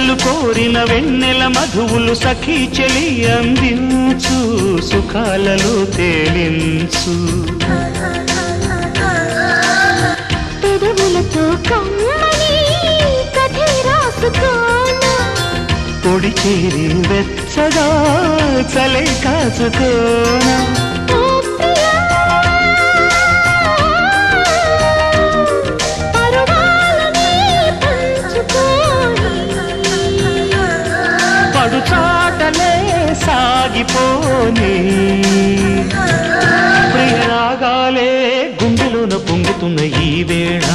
కళ్ళు కోరిన వెన్నెల మధువులు సఖీ చెలి అందించు సుఖాలలో తేలించు పెదవులతో కమ్మని కథే రాసుకోనా పొడి చేరి వెచ్చగా చలే కాచుకోనా పడుచాటలే సాగిపోని ప్రియరాగాలే గుండెలోన పొంగుతున్న ఈ వేళ